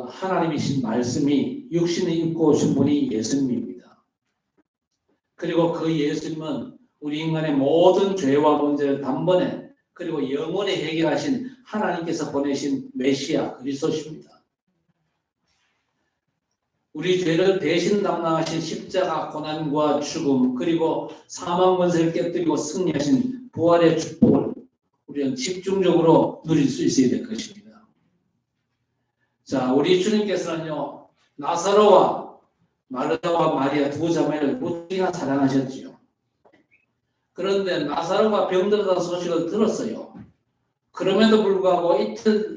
하나님이신 말씀이 육신을 입고 오신 분이 예수님입니다. 그리고 그 예수님은 우리 인간의 모든 죄와 문제를 단번에 그리고 영원히 해결하신 하나님께서 보내신 메시아 그리스도십니다. 우리 죄를 대신 담당하신 십자가 고난과 죽음 그리고 사망 권세를 깨뜨리고 승리하신 부활의 축복을 우리는 집중적으로 누릴 수 있어야 될 것입니다. 자, 우리 주님께서는요 나사로와 마르다와 마리아 두 자매를 무지가 사랑하셨지요. 그런데 나사로가 병들었다는 소식을 들었어요. 그럼에도 불구하고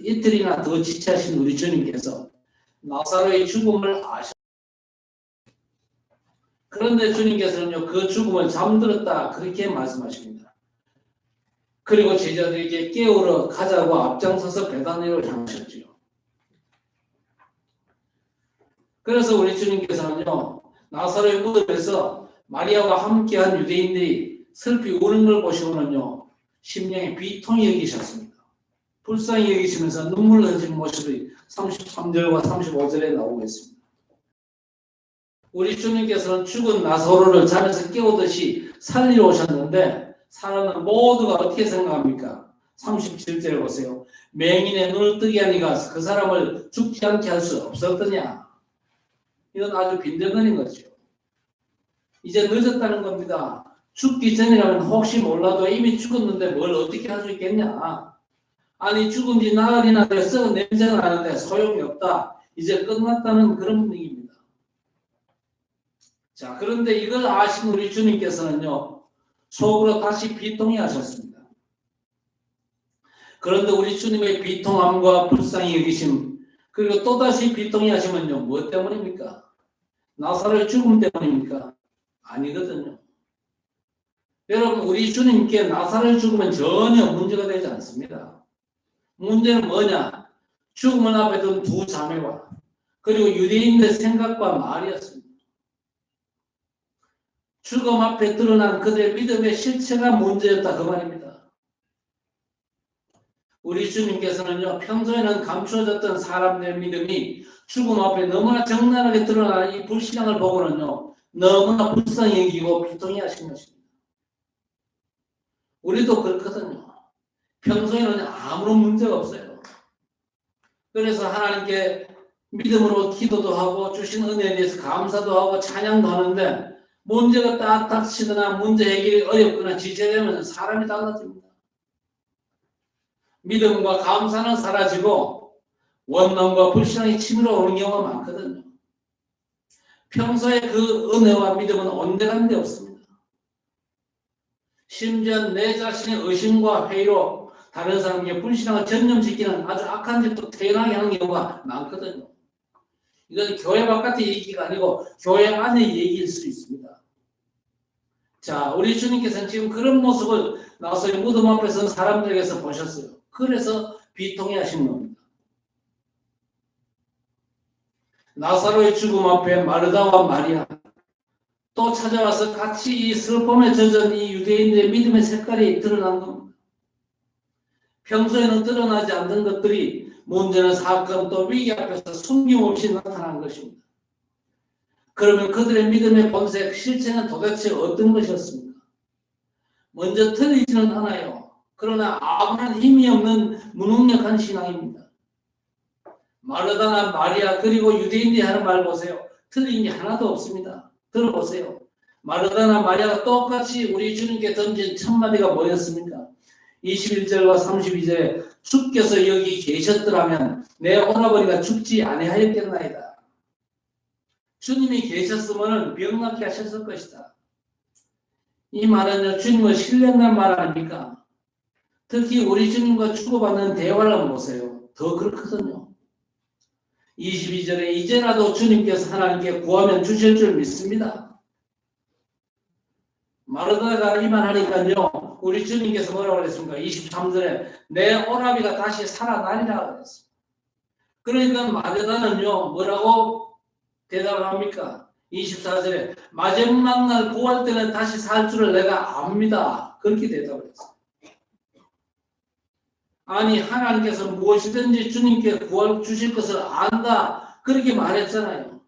이틀이나 더 지체하신 우리 주님께서 나사로의 죽음을 아셨어요. 그런데 주님께서는요 그 죽음을 잠들었다 그렇게 말씀하십니다. 그리고 제자들에게 깨우러 가자고 앞장서서 베다니로 향하셨지요. 그래서 우리 주님께서는요 나사로의 무덤에서 마리아와 함께한 유대인들이 슬피 우는 걸 보시고는요 심령에 비통히 여기셨습니다. 불쌍히 여기시면서 눈물을 흘리는 모습이 33절과 35절에 나오고 있습니다. 우리 주님께서는 죽은 나사로를 잠에서 깨우듯이 살리러 오셨는데 사람은 모두가 어떻게 생각합니까? 37절에 보세요. 맹인의 눈을 뜨게 하니까 그 사람을 죽지 않게 할 수 없었더냐? 이건 아주 빈정거린 거죠. 이제 늦었다는 겁니다. 죽기 전이라면 혹시 몰라도 이미 죽었는데 뭘 어떻게 할 수 있겠냐? 아니 죽은 지 나흘이나 돼서 냄새가 나는데 소용이 없다. 이제 끝났다는 그런 분위기입니다. 자, 그런데 이걸 아신 우리 주님께서는요 속으로 다시 비통해 하셨습니다. 그런데 우리 주님의 비통함과 불쌍히 여기심 그리고 또다시 비통해 하시면요 무엇 때문입니까? 나사로의 죽음 때문입니까? 아니거든요. 여러분 우리 주님께 나사로의 죽음은 전혀 문제가 되지 않습니다. 문제는 뭐냐? 죽음을 앞에 둔 두 자매와 그리고 유대인들의 생각과 말이었습니다. 죽음 앞에 드러난 그들의 믿음의 실체가 문제였다 그 말입니다. 우리 주님께서는요 평소에는 감추어졌던 사람들의 믿음이 죽음 앞에 너무나 적나라하게 드러나는 이 불신앙을 보고는요 너무나 불쌍히 여기고 비통해 하신 것입니다. 우리도 그렇거든요. 평소에는 아무런 문제가 없어요. 그래서 하나님께 믿음으로 기도도 하고 주신 은혜에 대해서 감사도 하고 찬양도 하는데 문제가 딱 닥치거나 문제 해결이 어렵거나 지체되면 사람이 달라집니다. 믿음과 감사는 사라지고 원망과 불신앙이 치밀어 오는 경우가 많거든요. 평소에 그 은혜와 믿음은 온데간데 없습니다. 심지어 내 자신의 의심과 회의로 다른 사람에게 불신앙을 전념시키는 아주 악한 짓도 태어나게 하는 경우가 많거든요. 이건 교회 바깥의 얘기가 아니고 교회 안의 얘기일 수 있습니다. 자, 우리 주님께서는 지금 그런 모습을 나사로의 무덤 앞에 선 사람들에게서 보셨어요. 그래서 비통해 하신 겁니다. 나사로의 죽음 앞에 마르다와 마리아 또 찾아와서 같이 이 슬픔에 젖은 이 유대인들의 믿음의 색깔이 드러난 겁니다. 평소에는 드러나지 않는 것들이 문제는 사건 또 위기 앞에서 숨김없이 나타난 것입니다. 그러면 그들의 믿음의 본색, 실체는 도대체 어떤 것이었습니까? 먼저 틀리지는 않아요. 그러나 아무런 힘이 없는 무능력한 신앙입니다. 마르다나 마리아 그리고 유대인들이 하는 말 보세요. 틀린 게 하나도 없습니다. 들어보세요. 마르다나 마리아가 똑같이 우리 주님께 던진 첫마디가 뭐였습니까? 21절과 32절에 주께서 여기 계셨더라면 내 오라버니가 죽지 아니하였겠나이다. 주님이 계셨으면 병 낫게 하셨을 것이다. 이 말은요 주님을 신뢰한다는 말 아닙니까? 특히 우리 주님과 주고받는 대화를 한번 보세요. 더 그렇거든요. 22절에 이제라도 주님께서 하나님께 구하면 주실 줄 믿습니다. 마르다가 이 말 하니까요 우리 주님께서 뭐라고 그랬습니까? 23절에 내 오라비가 다시 살아나리라 그랬습니다. 그러니까 마르다는요 뭐라고 대답을 합니까? 24절에 마지막 날 구할 때는 다시 살 줄을 내가 압니다. 그렇게 대답을 했어요. 아니 하나님께서 무엇이든지 주님께 구할 주실 것을 안다 그렇게 말했잖아요.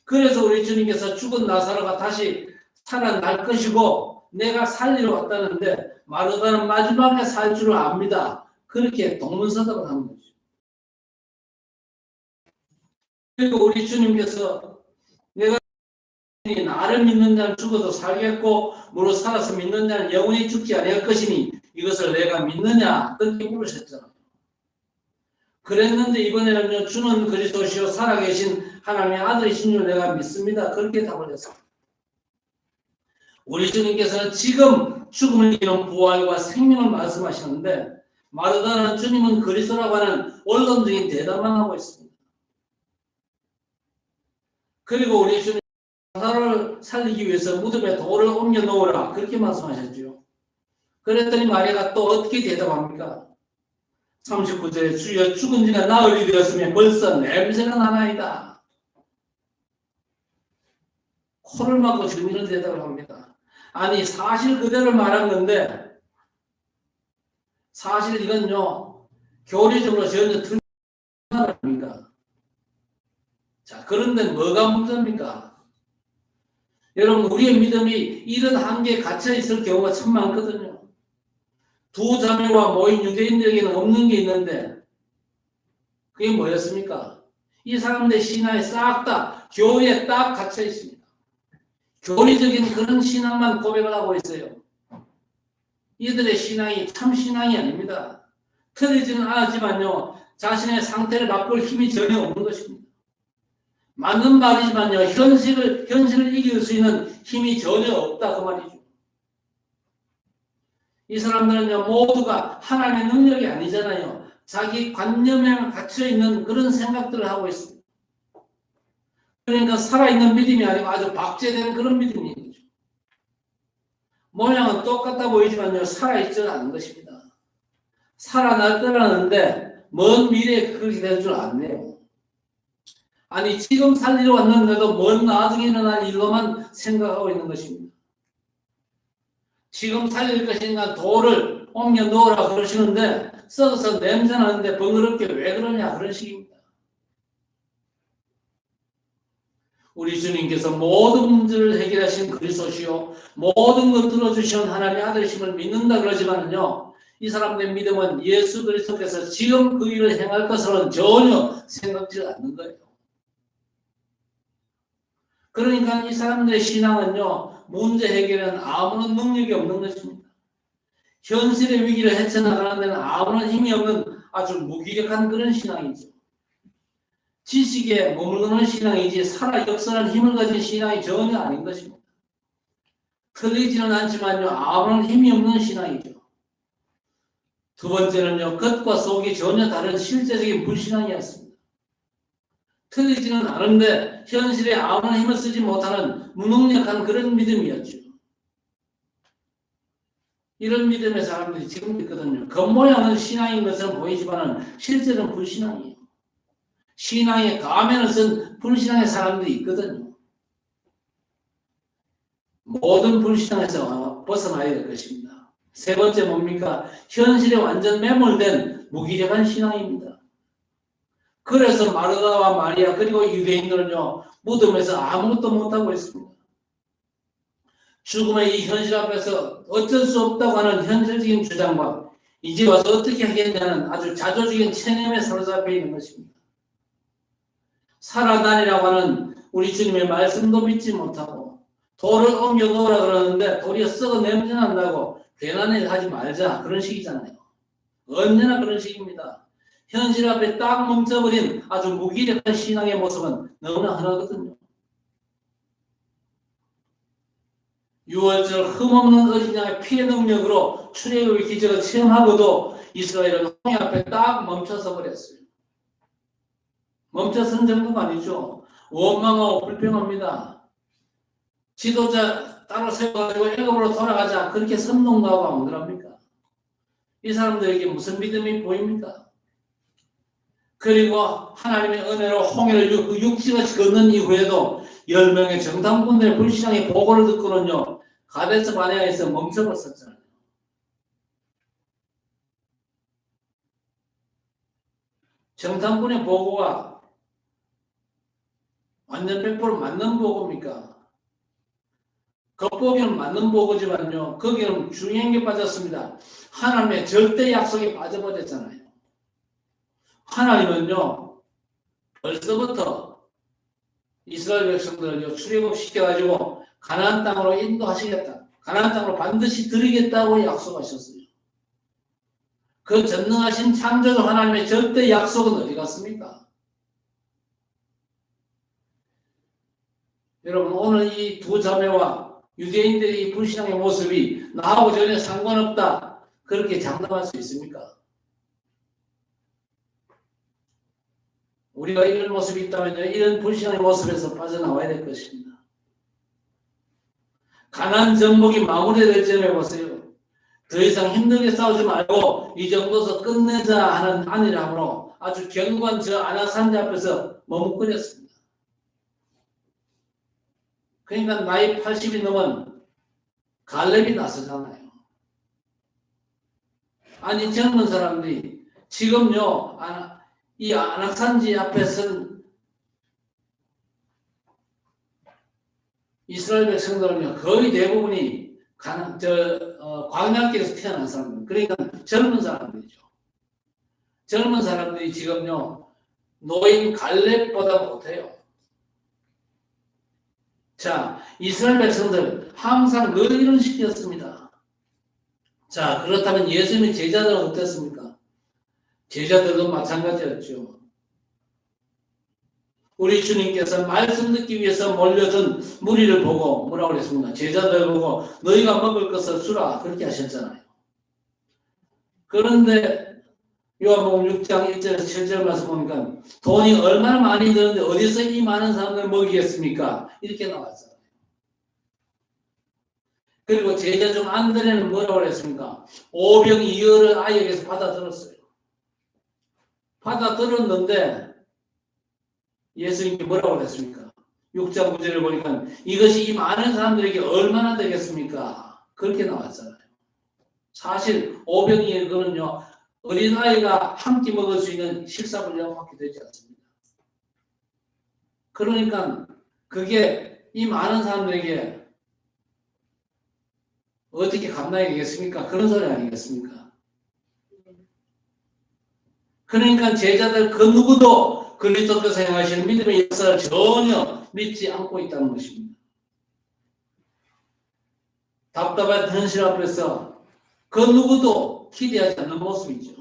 그래서 우리 주님께서 죽은 나사로가 다시 살아날 것이고 내가 살리러 왔다는데 마르다는 마지막에 살 줄을 압니다. 그렇게 동문서답을 한 거죠. 그리고 우리 주님께서 내가 나를 믿는 자는 죽어도 살겠고 무릇 살아서 믿는 자는 영원히 죽지 아니할 것이니 이것을 내가 믿느냐 그렇게 물으셨잖아요. 그랬는데 이번에는요 주는 그리스도시요 살아계신 하나님의 아들이신 줄 내가 믿습니다. 그렇게 답을 했습니다. 우리 주님께서는 지금 죽음을 이기는 부활과 생명을 말씀하시는데 마르다는 주님은 그리스도라고 하는 원론적인 대답만 하고 있습니다. 그리고 우리 주님 나사로를 살리기 위해서 무덤에 돌을 옮겨 놓으라 그렇게 말씀하셨죠. 그랬더니 마리아가 또 어떻게 대답합니까? 39절에 주여 죽은 지가 나흘이 되었으면 벌써 냄새가 나나이다. 코를 막고 지금 이런 대답을 합니다. 아니 사실 그대로 말한 건데 사실 이건요 교리적으로 전혀 틀린 말 아닙니까? 자 그런데 뭐가 문제입니까? 여러분 우리의 믿음이 이런 한계에 갇혀 있을 경우가 참 많거든요. 두 자매와 모인 유대인들에게는 없는 게 있는데 그게 뭐였습니까? 이 사람들의 신앙이 싹 다 교회에 딱 갇혀 있습니다. 교리적인 그런 신앙만 고백을 하고 있어요. 이들의 신앙이 참 신앙이 아닙니다. 틀리지는 않았지만요 자신의 상태를 바꿀 힘이 전혀 없는 것입니다. 맞는 말이지만요 현실을 이길 수 있는 힘이 전혀 없다 그 말이죠. 이 사람들은요 모두가 하나님의 능력이 아니잖아요. 자기 관념에 갇혀있는 그런 생각들을 하고 있습니다. 그러니까 살아있는 믿음이 아니고 아주 박제된 그런 믿음인 거죠. 모양은 똑같아 보이지만요 살아있지는 않은 것입니다. 살아날 거라는데 먼 미래에 그렇게 될 줄 아네요. 아니 지금 살리러 왔는데도 먼 나중에 일어날 일로만 생각하고 있는 것입니다. 지금 살릴 것인가 돌을 옮겨 놓으라 그러시는데 썩어서 냄새 나는데 번거롭게 왜 그러냐 그런 식입니다. 우리 주님께서 모든 문제를 해결하신 그리스도시요 모든 것 들어주신 하나님의 아들이심을 믿는다 그러지만은요 이 사람들의 믿음은 예수 그리스도께서 지금 그 일을 행할 것으로는 전혀 생각지 않는 거예요. 그러니까 이 사람들의 신앙은요 문제 해결에는 아무런 능력이 없는 것입니다. 현실의 위기를 헤쳐나가는 데는 아무런 힘이 없는 아주 무기력한 그런 신앙이죠. 지식에 머무르는 신앙이지 살아 역사하는 힘을 가진 신앙이 전혀 아닌 것입니다. 틀리지는 않지만요 아무런 힘이 없는 신앙이죠. 두 번째는요 겉과 속이 전혀 다른 실제적인 불신앙이었습니다. 틀리지는 않은데 현실에 아무런 힘을 쓰지 못하는 무능력한 그런 믿음이었죠. 이런 믿음의 사람들이 지금 있거든요. 겉모양은 신앙인 것은 보이지만 실제는 불신앙이에요. 신앙의 가면을 쓴 불신앙의 사람들이 있거든요. 모든 불신앙에서 벗어나야 될 것입니다. 세 번째 뭡니까? 현실에 완전 매몰된 무기력한 신앙입니다. 그래서 마르다와 마리아 그리고 유대인들은요 무덤에서 아무것도 못하고 있습니다. 죽음의 이 현실 앞에서 어쩔 수 없다고 하는 현실적인 주장과 이제 와서 어떻게 하겠냐는 아주 자조적인 체념에 사로잡혀 있는 것입니다. 살아다니라고 하는 우리 주님의 말씀도 믿지 못하고 돌을 옮겨 놓으라 그러는데 돌이 썩어 냄새 난다고 괜한 일 하지 말자 그런 식이잖아요. 언제나 그런 식입니다. 현실 앞에 딱 멈춰버린 아주 무기력한 신앙의 모습은 너무나 흔하거든요. 6월절 흠없는 어린 양의 피의 능력으로 출애굽의 기적을 체험하고도 이스라엘은 홍해 앞에 딱 멈춰서 버렸어요. 멈춰선 정도가 아니죠. 원망하고 불평합니다. 지도자 따로 세워가지고 애굽으로 돌아가자 그렇게 선동도 하고 안 그럽니까? 이 사람들에게 무슨 믿음이 보입니까? 그리고 하나님의 은혜로 홍해를 육지같이 걷는 이후에도 10명의 정탐꾼들의 불신앙의 보고를 듣고는요 가데스 바네아에서 멈춰버렸잖아요. 정탐꾼의 보고가 완전 100% 맞는 보고입니까? 겉보기는 맞는 보고지만요, 거기는 중요한 게 빠졌습니다. 하나님의 절대 약속이 빠져버렸잖아요. 하나님은요, 벌써부터 이스라엘 백성들을 출애굽시켜가지고 가나안 땅으로 인도하시겠다. 가나안 땅으로 반드시 드리겠다고 약속하셨어요. 그 전능하신 창조주 하나님의 절대 약속은 어디 갔습니까? 여러분, 오늘 이 두 자매와 유대인들의 이 불신앙의 모습이 나하고 전혀 상관없다, 그렇게 장담할 수 있습니까? 우리가 이런 모습이 있다면요, 이런 불신앙의 모습에서 빠져나와야 될 것입니다. 가나안 정복이 마무리될 점에 보세요. 더 이상 힘들게 싸우지 말고 이 정도서 끝내자 하는 안일함으로 아주 견고한 저 아낙산지 앞에서 머뭇거렸습니다. 그러니까 나이 80이 넘은 갈렙이 나서잖아요. 아니, 젊은 사람들이 지금요, 이 아낙산지 앞에 선 이스라엘 백성들은요, 거의 대부분이 광야길에서 태어난 사람들, 그러니까 젊은 사람들이죠. 젊은 사람들이 지금요, 노인 갈렙보다 못해요. 자, 이스라엘 백성들 항상 늘 이런 식이었습니다. 자, 그렇다면 예수님의 제자들은 어땠습니까? 제자들도 마찬가지였죠. 우리 주님께서 말씀 듣기 위해서 몰려든 무리를 보고 뭐라고 그랬습니까? 제자들 보고 너희가 먹을 것을 주라, 그렇게 하셨잖아요. 그런데 요한복음 6장 1절에서 7절 말씀 보니까 돈이 얼마나 많이 드는데 어디서 이 많은 사람들 먹이겠습니까? 이렇게 나왔잖아요. 그리고 제자 중 안드레는 뭐라고 그랬습니까? 오병이어를 아이에게서 받아들었어요. 받아들었는데 예수님이 뭐라고 그랬습니까? 6장 9절을 보니까 이것이 이 많은 사람들에게 얼마나 되겠습니까? 그렇게 나왔잖아요. 사실 오병이어 그는요, 어린아이가 한 끼 먹을 수 있는 식사 분량밖에 되지 않습니다. 그러니까 그게 이 많은 사람들에게 어떻게 감당이 되겠습니까? 그런 소리 아니겠습니까? 그러니까 제자들 그 누구도 그리스도께서 행하시는 믿음의 역사를 전혀 믿지 않고 있다는 것입니다. 답답한 현실 앞에서 그 누구도 기대하지 않는 모습이죠.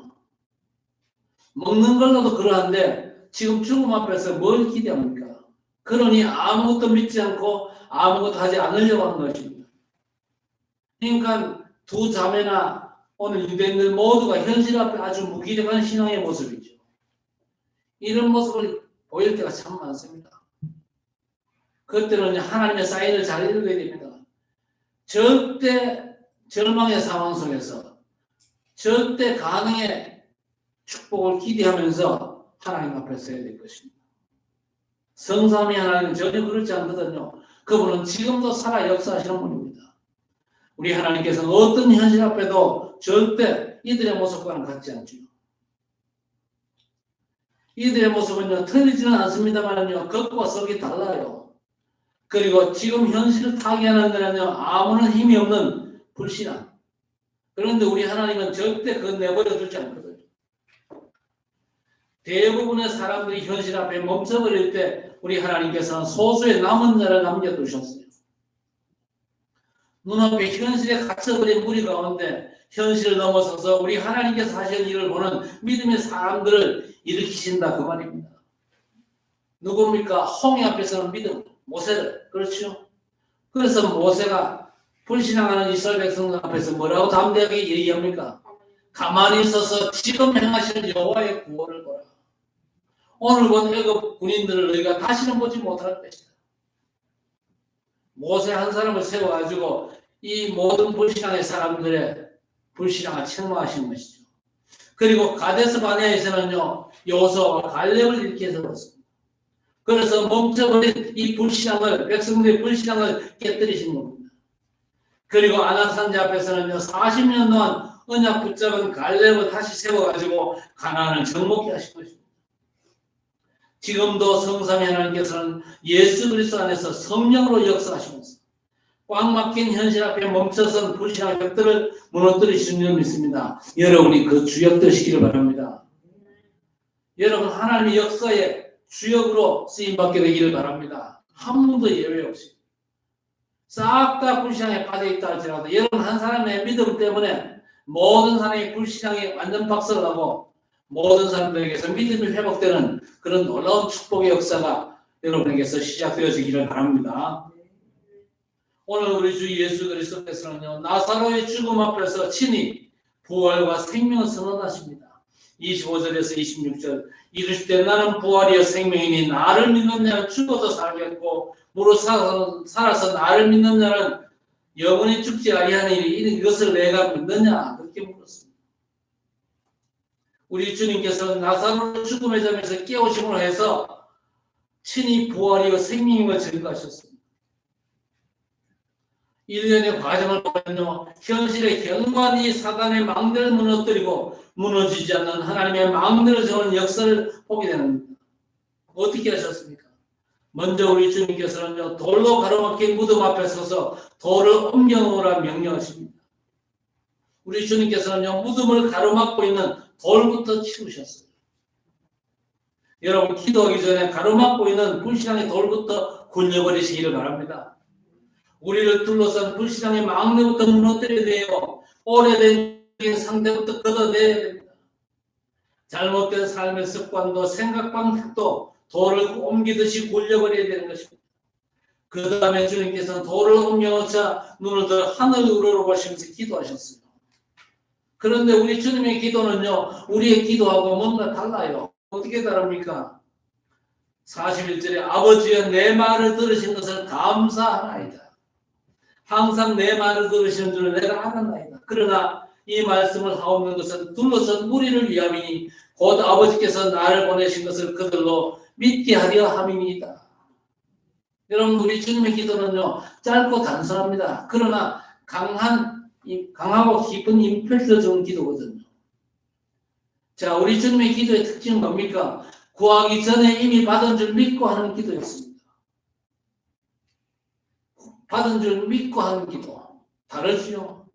먹는 걸로도 그러한데 지금 죽음 앞에서 뭘 기대합니까? 그러니 아무것도 믿지 않고 아무것도 하지 않으려고 하는 것입니다. 그러니까 두 자매나 오늘 유대인들 모두가 현실 앞에 아주 무기력한 신앙의 모습이죠. 이런 모습을 보일 때가 참 많습니다. 그때는 하나님의 사인을 잘 읽어야 됩니다. 절대 절망의 상황 속에서 절대 가능의 축복을 기대하면서 하나님 앞에 서야 될 것입니다. 성삼위 하나님은 전혀 그렇지 않거든요. 그분은 지금도 살아 역사하시는 분입니다. 우리 하나님께서는 어떤 현실 앞에도 절대 이들의 모습과는 같지 않죠. 이들의 모습은요, 틀리지는 않습니다만요, 겉과 속이 달라요. 그리고 지금 현실을 타개하는 데는요, 아무런 힘이 없는 불신앙. 그런데 우리 하나님은 절대 그건 내버려 두지 않거든요. 대부분의 사람들이 현실 앞에 멈춰버릴 때 우리 하나님께서는 소수의 남은 자를 남겨두셨어요. 눈앞에 현실에 갇혀버린 무리 가운데 현실을 넘어서서 우리 하나님께서 하시는 일을 보는 믿음의 사람들을 일으키신다, 그 말입니다. 누굽니까? 홍해 앞에서는 믿음, 모세를. 그렇죠? 그래서 모세가 불신앙하는 이스라엘 백성들 앞에서 뭐라고 담대하게 얘기합니까? 가만히 있어서 지금 행하시는 여호와의 구원을 보라. 오늘 본 애굽 군인들을 너희가 다시는 보지 못할 것이다. 모세 한 사람을 세워가지고 이 모든 불신앙의 사람들의 불신앙을 책망하신 것이죠. 그리고 가데스 바네아에서는요, 여호수아와 갈렙을 이렇게 해서 그렇습니다. 그래서 멈춰버린 이 불신앙을, 백성들의 불신앙을 깨뜨리신 겁니다. 그리고 아낙산지 앞에서는요, 40년 동안 언약 붙잡은 갈렙을 다시 세워가지고 가나안을 정복케 하신 것입니다. 지금도 성삼위 하나님께서는 예수 그리스도 안에서 성령으로 역사하시면서 꽉 막힌 현실 앞에 멈춰선 불신앙의 벽들을 무너뜨리시는 줄 믿습니다. 여러분이 그 주역 되시기를 바랍니다. 여러분 하나님의 역사의 주역으로 쓰임받게 되기를 바랍니다. 한 분도 예외 없이. 싹 다 불신앙에 빠져있다 할지라도 여러분 한 사람의 믿음 때문에 모든 사람의 불신앙이 완전 박살나고 모든 사람들에게서 믿음이 회복되는 그런 놀라운 축복의 역사가 여러분에게서 시작되어지기를 바랍니다. 오늘 우리 주 예수 그리스도께서는요, 나사로의 죽음 앞에서 친히 부활과 생명을 선언하십니다. 25절에서 26절 이르시되 나는 부활이여 생명이니 나를 믿는 자는 죽어도 살겠고 무릇 살아서 나를 믿는 자는 영원히 죽지 아니하니니 이것을 내가 믿느냐 그렇게 물었습니다. 우리 주님께서는 나사로를 죽음의 잠에서 깨우심으로 해서 친히 부활이요 생명임을 증거하셨습니다. 1년의 과정을 보면요, 현실의 경관이 사단의 망대를 무너뜨리고 무너지지 않는 하나님의 망대를 세우는 역사를 보게 됩니다. 어떻게 하셨습니까? 먼저 우리 주님께서는요, 돌로 가로막힌 무덤 앞에 서서 돌을 옮겨놓으라 명령하십니다. 우리 주님께서는요, 무덤을 가로막고 있는 돌부터 치우셨어요. 여러분 기도하기 전에 가로막고 있는 불신앙의 돌부터 굴려버리시기를 바랍니다. 우리를 둘러싼 불신앙의 망대부터 무너뜨려야 돼요. 오래된 상대부터 걷어내야 됩니다. 잘못된 삶의 습관도 생각 방식도 돌을 옮기듯이 굴려버려야 되는 것입니다. 그 다음에 주님께서는 돌을 옮겨놓자 눈을 들어 하늘 우러러보시면서 기도하셨어요. 그런데 우리 주님의 기도는요, 우리의 기도하고 뭔가 달라요. 어떻게 다릅니까? 41절에 아버지여 내 말을 들으신 것을 감사하나이다. 항상 내 말을 들으시는 줄 내가 알았나이다. 그러나 이 말씀을 하옵는 것은 둘러선 무리를 위함이니 곧 아버지께서 나를 보내신 것을 그들로 믿게 하려 함이니이다. 여러분 우리 주님의 기도는요 짧고 단순합니다. 그러나 강하고 깊은 임팩트를 주는 기도거든요. 자, 우리 주님의 기도의 특징은 뭡니까? 구하기 전에 이미 받은 줄 믿고 하는 기도였습니다. 받은 줄 믿고 하는 기도 다르지요.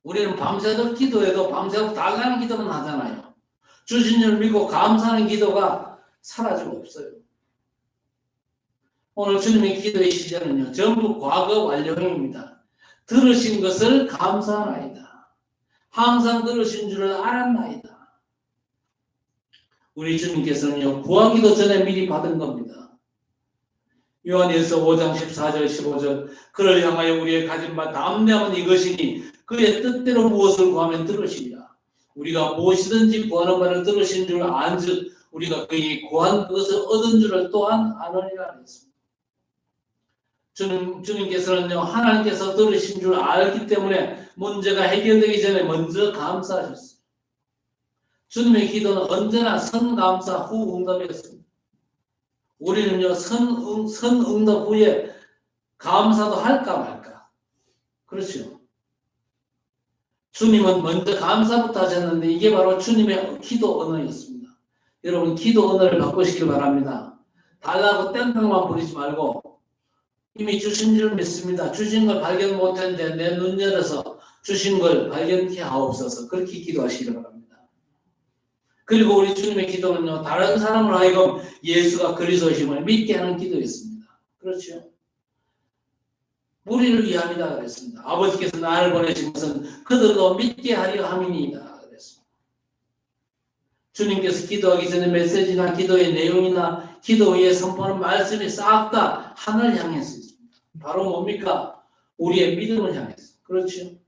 우리는 밤새도록 기도해도 밤새도록 달라는 기도만 하잖아요. 주신 줄 믿고 감사하는 기도가 사라지고 없어요. 오늘 주님의 기도의 시제는요 전부 과거 완료형입니다. 들으신 것을 감사하나이다. 항상 들으신 줄을 알았나이다. 우리 주님께서는요 구하기도 전에 미리 받은 겁니다. 요한일서 5장 14절 15절 그를 향하여 우리의 가진 바 담대함은 이것이니 그의 뜻대로 무엇을 구하면 들으시리라. 우리가 무엇이든지 구하는 바를 들으신 줄 안즉 우리가 그에게 구한 그것을 얻은 줄을 또한 아느니라 했습니다. 주님께서는요 하나님께서 들으신 줄 알기 때문에 문제가 해결되기 전에 먼저 감사하셨어요. 주님의 기도는 언제나 선감사 후 응답이었습니다. 우리는요 선응답 후에 감사도 할까 말까. 그렇죠. 주님은 먼저 감사부터 하셨는데 이게 바로 주님의 기도 언어였습니다. 여러분 기도 언어를 바꾸시길 바랍니다. 달라고 땡깡만 부리지 말고 이미 주신 줄 믿습니다. 주신 걸 발견 못했는데 내 눈 열어서 주신 걸 발견케 하옵소서. 그렇게 기도하시길 바랍니다. 그리고 우리 주님의 기도는요 다른 사람을 하여금 예수가 그리스도심을 믿게 하는 기도였습니다. 그렇죠. 우리를 위함이다 그랬습니다. 아버지께서 나를 보내신 것은 그들도 믿게 하려 함이니이다 그랬습니다. 주님께서 기도하기 전에 메시지나 기도의 내용이나 기도 위에 선포하는 말씀이 싹 다 하늘을 향했습니다. 바로 뭡니까? 우리의 믿음을 향했어요. 그렇죠.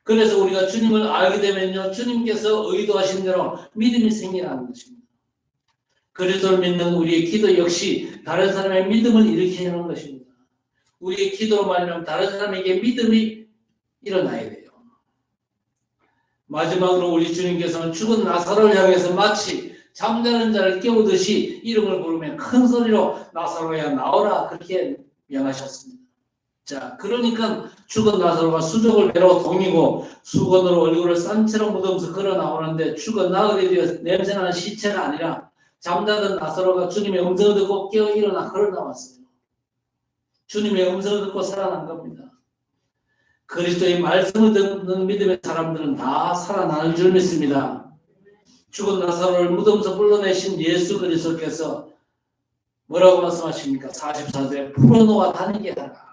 그래서 우리가 주님을 알게 되면요 주님께서 의도하신 대로 믿음이 생기라는 것입니다. 그리스도를 믿는 우리의 기도 역시 다른 사람의 믿음을 일으키는 것입니다. 우리의 기도로 말하면 다른 사람에게 믿음이 일어나야 돼요. 마지막으로 우리 주님께서는 죽은 나사로를 향해서 마치 잠자는 자를 깨우듯이 이름을 부르며 큰 소리로 나사로야 나오라 그렇게 명하셨습니다. 자, 그러니까 죽은 나사로가 수족을 배로 동이고 수건으로 얼굴을 싼 채로 묻으면서 걸어 나오는데 죽은 나그네 되어 냄새나는 시체가 아니라 잠자던 나사로가 주님의 음성을 듣고 깨어 일어나 걸어 나왔어요. 주님의 음성을 듣고 살아난 겁니다. 그리스도의 말씀을 듣는 믿음의 사람들은 다 살아나는 줄 믿습니다. 죽은 나사로를 무덤에서 불러내신 예수 그리스도께서 뭐라고 말씀하십니까? 44절에 풀어놓아 다니게 하라.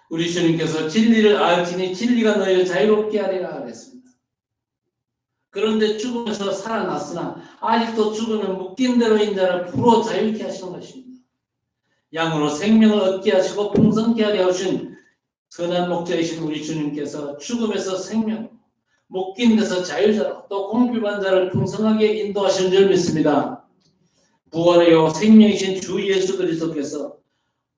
우리 주님께서 진리를 알지니 진리가 너희를 자유롭게 하리라 그랬습니다. 그런데 죽음에서 살아났으나 아직도 죽으면 묶인 대로인 자를 풀어 자유케 하시는 것입니다. 양으로 생명을 얻게 하시고 풍성케 하려 하신 선한 목자이신 우리 주님께서 죽음에서 생명, 묶인 데서 자유자로 또 공급한 자를 풍성하게 인도하시는 줄 믿습니다. 부활하여 생명이신 주 예수 그리스도께서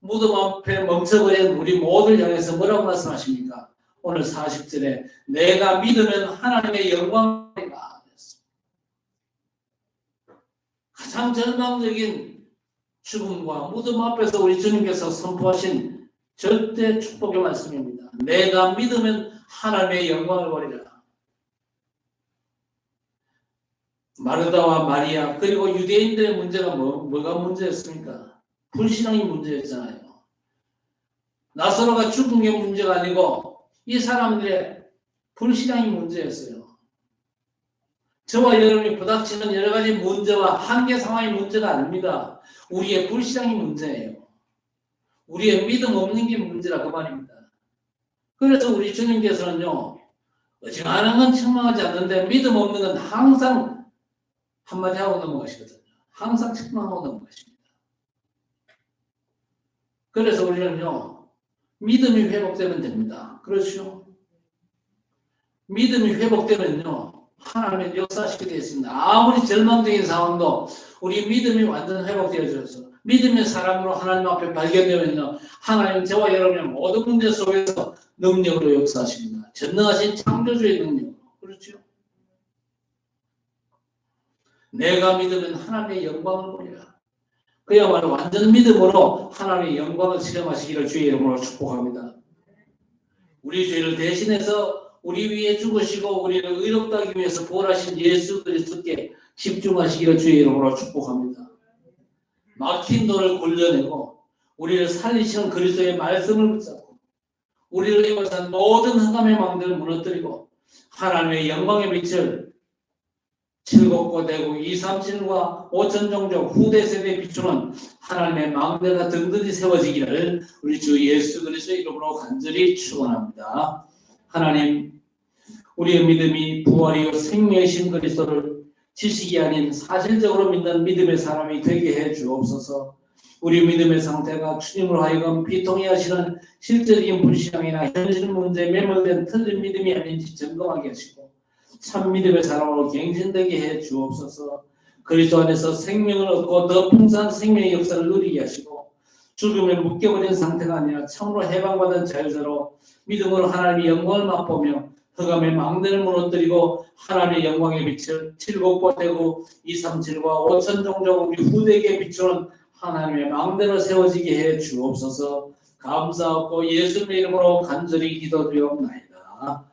무덤 앞에 멈춰버린 우리 모두를 향해서 뭐라고 말씀하십니까? 오늘 40절에 내가 믿으면 하나님의 영광이라 했습니다. 가장 절망적인 죽음과 무덤 앞에서 우리 주님께서 선포하신 절대 축복의 말씀입니다. 내가 믿으면 하나님의 영광을 보리라. 마르다와 마리아 그리고 유대인들의 문제가 뭐가 문제였습니까? 불신앙이 문제였잖아요. 나사로가 죽은 게 문제가 아니고 이 사람들의 불신앙이 문제였어요. 저와 여러분이 부닥치는 여러 가지 문제와 한계 상황이 문제가 아닙니다. 우리의 불신앙이 문제예요. 우리의 믿음 없는 게 문제라 그 말입니다. 그래서 우리 주님께서는요, 어지간한 건 책망하지 않는데 믿음 없는 건 항상 한마디 하고 넘어가시거든요. 항상 책망하고 넘어가십니다. 그래서 우리는요, 믿음이 회복되면 됩니다. 그렇죠? 믿음이 회복되면요, 하나님의 역사시키게 되어 있습니다. 아무리 절망적인 상황도 우리 믿음이 완전 회복되어져서 믿음의 사람으로 하나님 앞에 발견되면요, 하나님 저와 여러분의 모든 문제 속에서 능력으로 역사하십니다. 전능하신 창조주의 능력. 그렇죠? 내가 믿으면 하나님의 영광을 보리라. 그야말로 완전 믿음으로 하나님의 영광을 체험하시기를 주의 이름으로 축복합니다. 우리 죄를 대신해서 우리 위에 죽으시고 우리를 의롭다 하기 위해서 부활하신 예수 그리스도께 집중하시기를 주의 이름으로 축복합니다. 막힌 돌을 굴려내고 우리를 살리시는 그리스도의 말씀을 붙잡고 우리를 이용한 모든 흑암의 망대를 무너뜨리고 하나님의 영광의 빛을 칠곡고 대구 237과 5천 종족 후대 세대에 비추는 하나님의 망대가 든든히 세워지기를 우리 주 예수 그리스도의 이름으로 간절히 축원합니다. 하나님, 우리의 믿음이 부활이요 생명이신 그리스도를 지식이 아닌 사실적으로 믿는 믿음의 사람이 되게 해 주옵소서. 우리 믿음의 상태가 주님을 하여금 비통해 하시는 실제적인 불신앙이나 현실 문제에 매몰된 틀린 믿음이 아닌지 점검하게 하시고 참 믿음의 사람으로 갱신되게 해 주옵소서. 그리스도 안에서 생명을 얻고 더 풍성한 생명의 역사를 누리게 하시고 죽음에 묶여버린 상태가 아니라 참으로 해방받은 자유자로 믿음으로 하나님의 영광을 맛보며 흑암의 망대를 무너뜨리고 하나님의 영광의 빛을 칠곡보되고 237과 5천 종족 우리 후대에게 비추는 하나님의 망대로 세워지게 해 주옵소서. 감사하고 예수님의 이름으로 간절히 기도드리옵나이다.